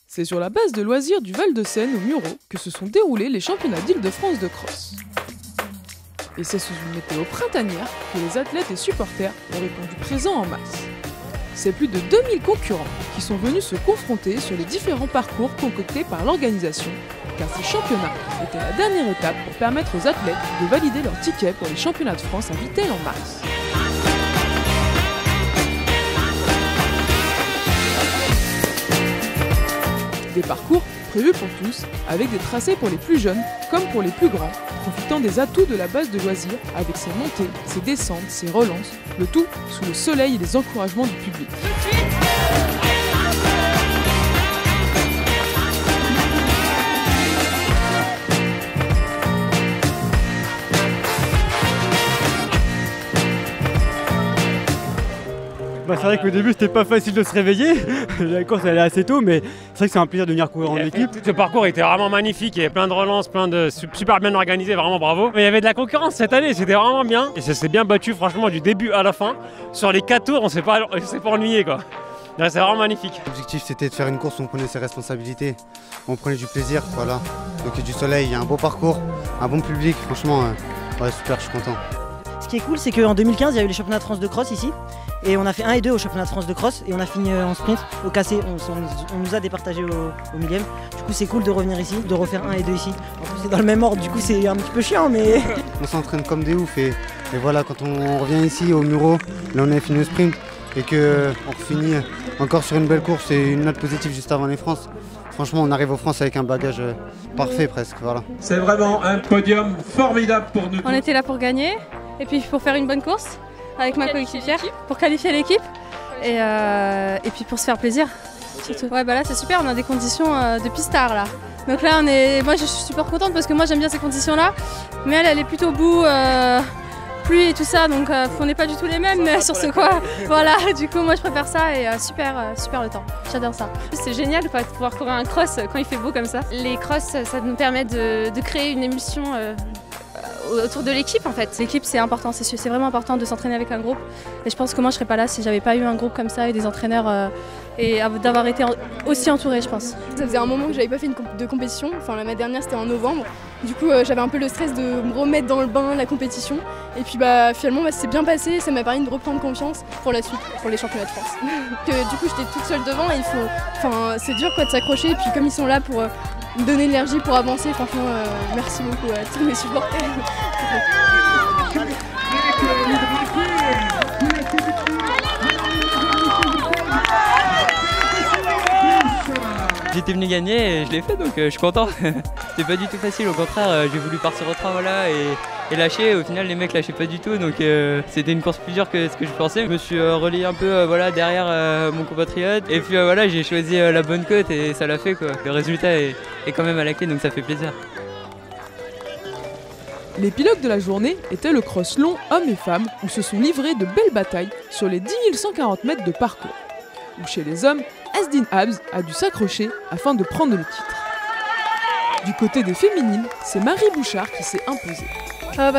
C'est sur la base de loisirs du Val-de-Seine au Mureaux que se sont déroulés les championnats d'Île-de-France de cross. Et c'est sous une météo printanière que les athlètes et supporters ont répondu présents en masse. C'est plus de 2000 concurrents qui sont venus se confronter sur les différents parcours concoctés par l'organisation, car ces championnats étaient la dernière étape pour permettre aux athlètes de valider leur ticket pour les championnats de France à Vittel en mars. Des parcours prévus pour tous, avec des tracés pour les plus jeunes comme pour les plus grands, profitant des atouts de la base de loisirs avec ses montées, ses descentes, ses relances, le tout sous le soleil et les encouragements du public. C'est vrai qu'au début c'était pas facile de se réveiller, la course elle est assez tôt, mais c'est vrai que c'est un plaisir de venir courir en équipe. Ce parcours était vraiment magnifique, il y avait plein de relances, plein de super bien organisé, vraiment bravo. Mais il y avait de la concurrence cette année, c'était vraiment bien. Et ça s'est bien battu franchement du début à la fin. Sur les 4 tours on s'est pas ennuyé quoi. C'est vraiment magnifique. L'objectif c'était de faire une course où on prenait ses responsabilités, on prenait du plaisir, voilà. Donc il y a du soleil, il y a un beau parcours, un bon public, franchement, ouais super, je suis content. Ce qui est cool, c'est qu'en 2015, il y a eu les championnats de France de cross ici. Et on a fait 1 et 2 au championnat de France de cross. Et on a fini en sprint, au cassé. On nous a départagé au millième. Du coup, c'est cool de revenir ici, de refaire 1 et 2 ici. En plus, c'est dans le même ordre, du coup, c'est un petit peu chiant, mais... On s'entraîne comme des oufs. Et voilà, quand on revient ici au Mureaux, là on a fini au sprint. Et qu'on finit encore sur une belle course et une note positive juste avant les France. Franchement, on arrive aux France avec un bagage parfait presque, voilà. C'est vraiment un podium formidable pour nous. On était là pour gagner. Et puis pour faire une bonne course avec ma coéquipière, pour qualifier l'équipe et puis pour se faire plaisir surtout. Ouais, bah là c'est super, on a des conditions de pistard là. Donc là moi je suis super contente parce que moi j'aime bien ces conditions là, mais elle est plutôt boue, pluie et tout ça, donc on n'est pas du tout les mêmes sur ce quoi. Voilà, du coup moi je préfère ça et super le temps, j'adore ça. C'est génial de pouvoir courir un cross quand il fait beau comme ça. Les crosses ça nous permet de créer une émulsion autour de l'équipe en fait. L'équipe c'est important, c'est vraiment important de s'entraîner avec un groupe. Et je pense que moi je serais pas là si j'avais pas eu un groupe comme ça et des entraîneurs et d'avoir été aussi entourée je pense. Ça faisait un moment que j'avais pas fait de compétition, enfin ma dernière c'était en novembre. Du coup j'avais un peu le stress de me remettre dans le bain de la compétition. Et puis finalement ça s'est bien passé, ça m'a permis de reprendre confiance pour la suite, pour les championnats de France. Du coup j'étais toute seule devant et c'est dur quoi de s'accrocher et puis comme ils sont là pour me donner l'énergie pour avancer, franchement merci beaucoup à tous mes supporters. J'étais venu gagner et je l'ai fait donc je suis content. C'était pas du tout facile, au contraire j'ai voulu partir au train voilà, et lâcher. Au final les mecs lâchaient pas du tout donc c'était une course plus dure que ce que je pensais. Je me suis relayé un peu voilà, derrière mon compatriote et puis voilà, j'ai choisi la bonne côte et ça l'a fait quoi. Le résultat est quand même à la clé donc ça fait plaisir. L'épilogue de la journée était le cross long hommes et femmes où se sont livrés de belles batailles sur les 10 140 mètres de parcours. Où chez les hommes, Asdin Habs a dû s'accrocher afin de prendre le titre. Du côté des féminines, c'est Marie Bouchard qui s'est imposée.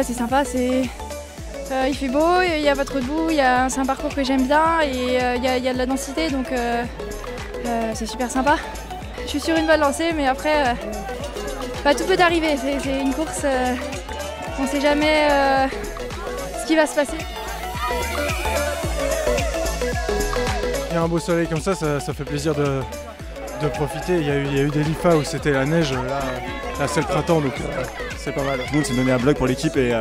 C'est sympa, il fait beau, il n'y a pas trop de boue, c'est un parcours que j'aime bien et il y a de la densité donc c'est super sympa. Je suis sur une bonne lancée mais après tout peut arriver, c'est une course, on ne sait jamais ce qui va se passer. Il y a un beau soleil comme ça fait plaisir de profiter. Il y a eu des LIFA où c'était la neige, là c'est le printemps donc c'est pas mal. Tout le monde s'est donné à bloc pour l'équipe et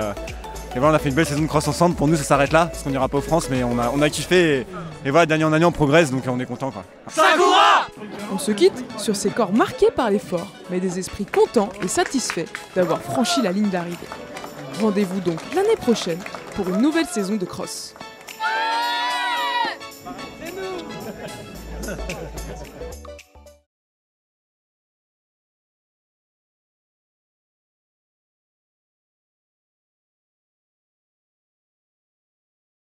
voilà, on a fait une belle saison de cross ensemble. Pour nous ça s'arrête là parce qu'on n'ira pas aux France mais on a kiffé et voilà, d'année en année on progresse donc on est content quoi. Sakura! On se quitte sur ces corps marqués par l'effort mais des esprits contents et satisfaits d'avoir franchi la ligne d'arrivée. Rendez-vous donc l'année prochaine pour une nouvelle saison de cross.